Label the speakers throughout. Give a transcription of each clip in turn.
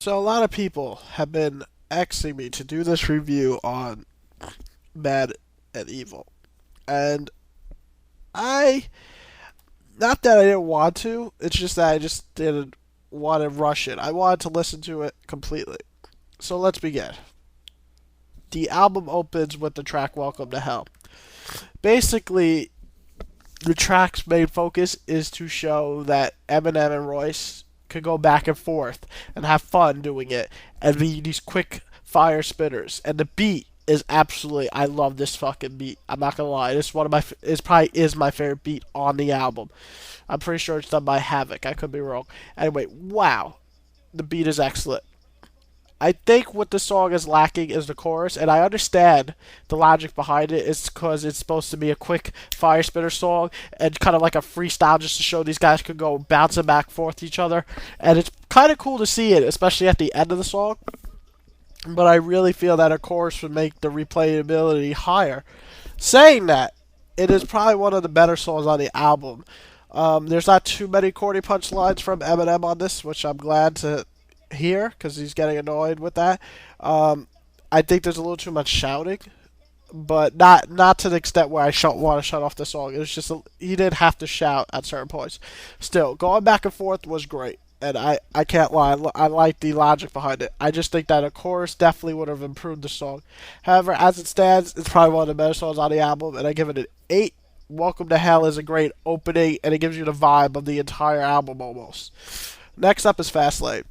Speaker 1: So a lot of people have been asking me to do this review on Bad and Evil. And I, not that I didn't want to, it's just that I just didn't want to rush it. I wanted to listen to it completely. So let's begin. The album opens with the track Welcome to Hell. Basically, the track's main focus is to show that Eminem and Royce could go back and forth and have fun doing it and be these quick fire spitters. And the beat is absolutely, I love this fucking beat. I'm not gonna lie, this is one of my is probably is my favorite beat on the album. I'm pretty sure it's done by Havoc. I could be wrong. Anyway, wow, the beat is excellent. I think what the song is lacking is the chorus, and I understand the logic behind it. It's because it's supposed to be a quick fire spitter song and kind of like a freestyle just to show these guys could go bouncing back and forth to each other. And it's kind of cool to see it, especially at the end of the song. But I really feel that a chorus would make the replayability higher. Saying that, it is probably one of the better songs on the album. There's not too many corny punchlines from Eminem on this, which I'm glad to hear because he's getting annoyed with that. I think there's a little too much shouting, but not to the extent where I want to shut off the song. It was just he did have to shout at certain points. Still, going back and forth was great, and I can't lie. I like the logic behind it. I just think that a chorus definitely would have improved the song. However, as it stands, it's probably one of the better songs on the album, and I give it an 8. Welcome to Hell is a great opening, and it gives you the vibe of the entire album almost. Next up is Fastlane.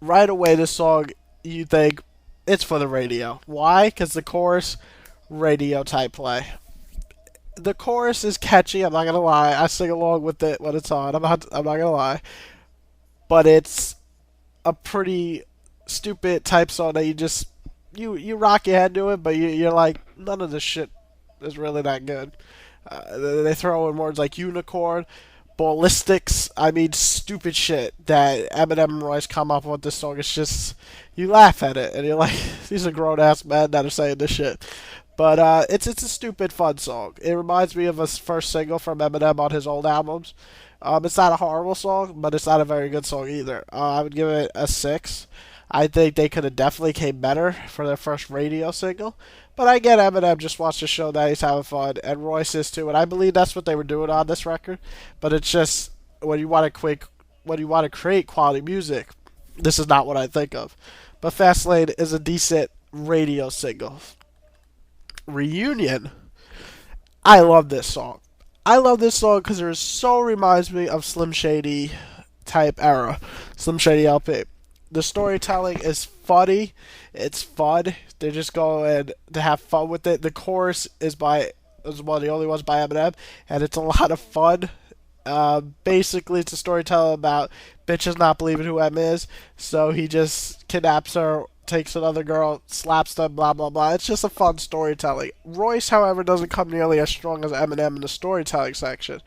Speaker 1: Right away, this song, you think it's for the radio. Why? Because the chorus, radio type play. The chorus is catchy. I'm not gonna lie. I sing along with it when it's on. I'm not gonna lie. But it's a pretty stupid type song that you rock your head to it, but you're like, none of this shit is really that good. They throw in words like unicorn, ballistics. I mean, stupid shit that Eminem and Royce come up with this song. It's just, you laugh at it and you're like, these are grown ass men that are saying this shit. But it's a stupid fun song. It reminds me of his first single from Eminem on his old albums. It's not a horrible song, but it's not a very good song either. I would give it a 6. I think they could have definitely came better for their first radio single. But I get Eminem just wants to show that he's having fun, and Royce is too, and I believe that's what they were doing on this record. But it's just when you want to create quality music, this is not what I think of. But Fastlane is a decent radio single. Reunion. I love this song. I love this song because it so reminds me of Slim Shady type era, Slim Shady LP. The storytelling is funny. It's fun. They're just going to have fun with it. The chorus is one of the only ones by Eminem, and it's a lot of fun. Basically, it's a storytelling about bitches not believing who M is, so he just kidnaps her, takes another girl, slaps them, blah blah blah. It's just a fun storytelling. Royce, however, doesn't come nearly as strong as Eminem in the storytelling section.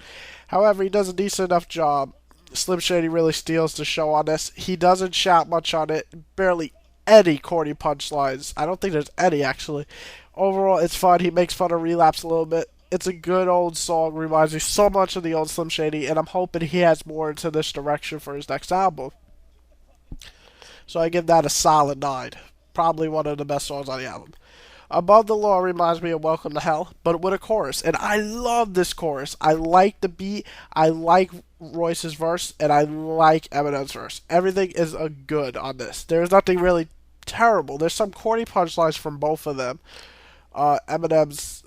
Speaker 1: However, he does a decent enough job. Slim Shady really steals the show on this. He doesn't shout much on it. Barely any corny punchlines. I don't think there's any, actually. Overall, it's fun. He makes fun of Relapse a little bit. It's a good old song. Reminds me so much of the old Slim Shady, and I'm hoping he has more into this direction for his next album. So I give that a solid 9. Probably one of the best songs on the album. Above the Law reminds me of Welcome to Hell, but with a chorus. And I love this chorus. I like the beat. I like Royce's verse, and I like Eminem's verse. Everything is a good on this. There's nothing really terrible. There's some corny punchlines from both of them. Eminem's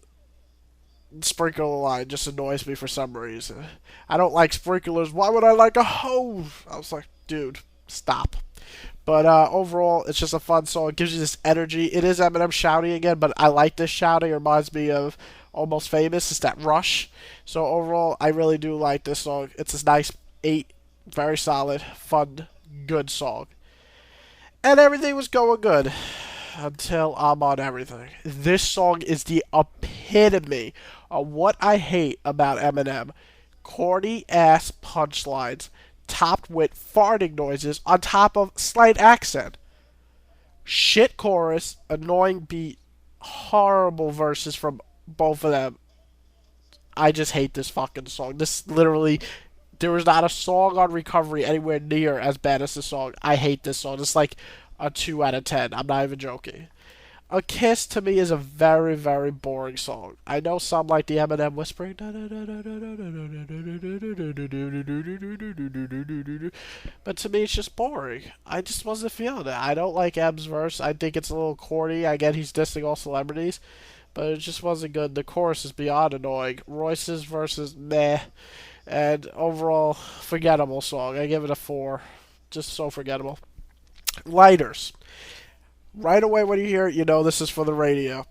Speaker 1: sprinkler line just annoys me for some reason. I don't like sprinklers. Why would I like a hose? I was like, dude, stop. But overall, it's just a fun song. It gives you this energy. It is Eminem shouting again, but I like this shouting. It reminds me of Almost Famous. It's that rush. So overall, I really do like this song. It's a nice 8. Very solid, fun, good song. And everything was going good until I'm on everything. This song is the epitome of what I hate about Eminem. Corny ass punchlines topped with farting noises on top of slight accent. Shit chorus, annoying beat, horrible verses from both of them. I just hate this fucking song. This literally There was not a song on Recovery anywhere near as bad as this song. I hate this song. It's like a 2 out of 10. I'm not even joking. A Kiss to me is a very, very boring song. I know some like the Eminem whispering, but to me it's just boring. I just wasn't feeling it. I don't like M's verse. I think it's a little corny. I get he's dissing all celebrities, but it just wasn't good. The chorus is beyond annoying. Royce's verse is meh, and overall forgettable song. I give it a 4. Just so forgettable. Lighters. Right away when you hear it, you know this is for the radio.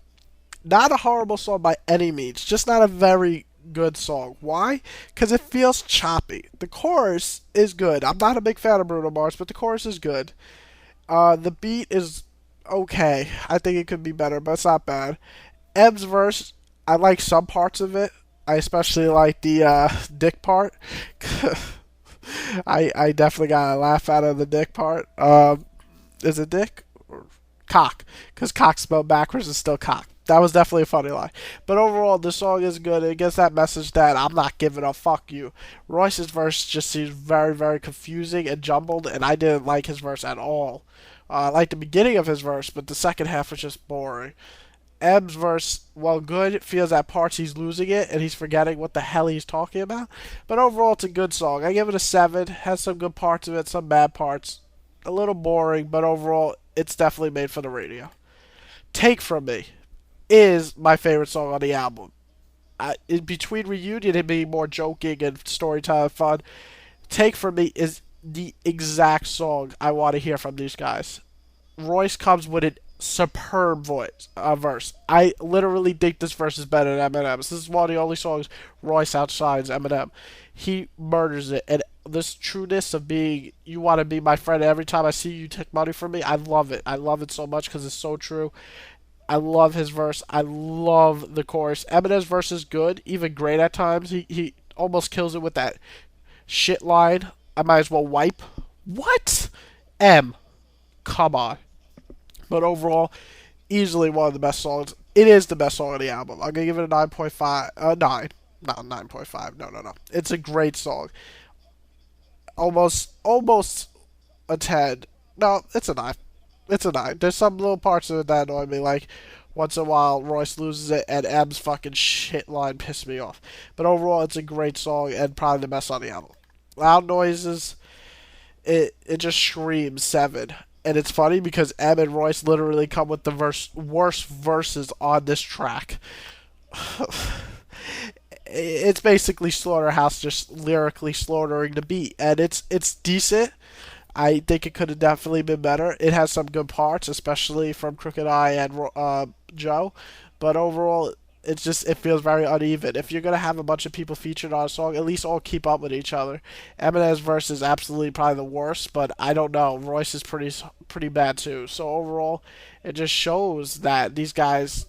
Speaker 1: Not a horrible song by any means, just not a very good song. Why? Because it feels choppy. The chorus is good. I'm not a big fan of Bruno Mars, but the chorus is good. The beat is okay. I think it could be better, but it's not bad. M's verse, I like some parts of it. I especially like the dick part. I definitely got a laugh out of the dick part. Is it dick? Cock, because cock spelled backwards is still cock. That was definitely a funny line. But overall, the song is good. It gets that message that I'm not giving a fuck you. Royce's verse just seems very, very confusing and jumbled, and I didn't like his verse at all. I liked the beginning of his verse, but the second half was just boring. M's verse, while good, feels at parts he's losing it and he's forgetting what the hell he's talking about. But overall, it's a good song. I give it a 7. Has some good parts of it, some bad parts. A little boring, but overall, it's definitely made for the radio. Take From Me is my favorite song on the album. In between Reunion and being more joking and storytelling fun, Take From Me is the exact song I want to hear from these guys. Royce comes with a superb verse. I literally think this verse is better than Eminem's. This is one of the only songs Royce outshines Eminem. He murders it, and this trueness of being, you want to be my friend every time I see you take money from me. I love it. I love it so much because it's so true. I love his verse. I love the chorus. Eminem's verse is good, even great at times. He almost kills it with that shit line. I might as well wipe. What? M. Come on. But overall, easily one of the best songs. It is the best song on the album. I'm gonna give it a 9.5. 9. Not 9.5. No, no, no. It's a great song. Almost a 10. No, it's a 9. It's a 9. There's some little parts of it that annoy me, like once in a while Royce loses it and M's fucking shit line pissed me off. But overall, it's a great song and probably the best on the album. Loud Noises, it just screams 7. And it's funny because M and Royce literally come with the worst verses on this track. It's basically Slaughterhouse just lyrically slaughtering the beat, and it's decent. I think it could have definitely been better. It has some good parts, especially from Crooked Eye and Joe, but overall, it feels very uneven. If you're gonna have a bunch of people featured on a song, at least all keep up with each other. Eminem's verse is absolutely probably the worst, but I don't know. Royce is pretty bad too. So overall, it just shows that these guys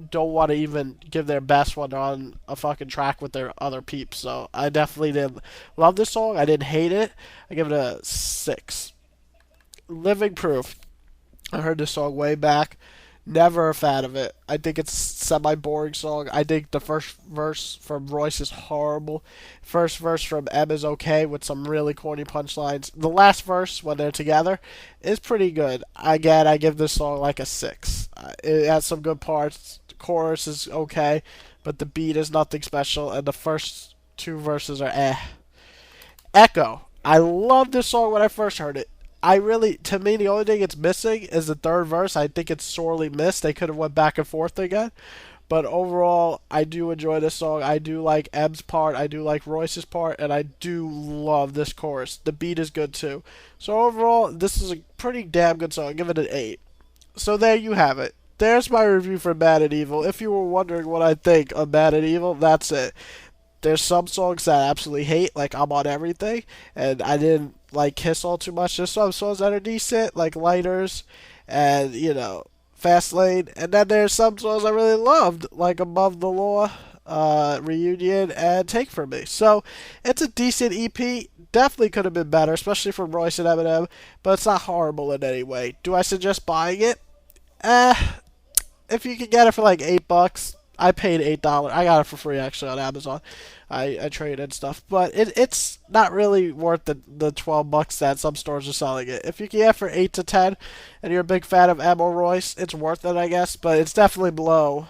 Speaker 1: don't want to even give their best when they're on a fucking track with their other peeps. So I definitely didn't love this song. I didn't hate it. I give it a 6. Living Proof. I heard this song way back. Never a fan of it. I think it's a semi-boring song. I think the first verse from Royce is horrible. First verse from M is okay with some really corny punchlines. The last verse, when they're together, is pretty good. Again, I give this song like a 6. It has some good parts. The chorus is okay, but the beat is nothing special, and the first 2 verses are eh. Echo. I loved this song when I first heard it. To me, the only thing it's missing is the third verse. I think it's sorely missed. They could have went back and forth again. But overall, I do enjoy this song. I do like M's part. I do like Royce's part. And I do love this chorus. The beat is good too. So overall, this is a pretty damn good song. Give it an 8. So there you have it. There's my review for Bad and Evil. If you were wondering what I think of Bad and Evil, that's it. There's some songs that I absolutely hate, like I'm on Everything, and I didn't like Kiss all too much. There's some songs that are decent, like Lighters, and Fast Lane, and then there's some songs I really loved, like Above the Law, Reunion, and Take From Me. So it's a decent EP. Definitely could have been better, especially from Royce and Eminem, but it's not horrible in any way. Do I suggest buying it? If you can get it for like $8, I paid $8. I got it for free actually on Amazon. I trade and stuff, but it's not really worth the $12 that some stores are selling it. If you can get it for 8 to 10, and you're a big fan of Emma Royce, it's worth it, I guess. But it's definitely below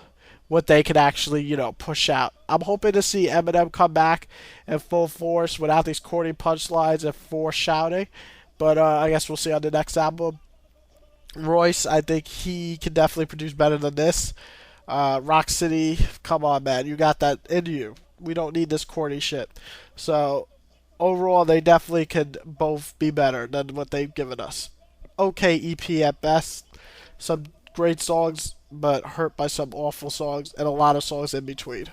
Speaker 1: what they could actually push out. I'm hoping to see Eminem come back in full force without these corny punchlines and force shouting. But I guess we'll see on the next album. Royce, I think he can definitely produce better than this. Rock City, come on, man, you got that in you. We don't need this corny shit. So overall, they definitely could both be better than what they've given us. Okay, EP at best. Some great songs, but hurt by some awful songs, and a lot of songs in between.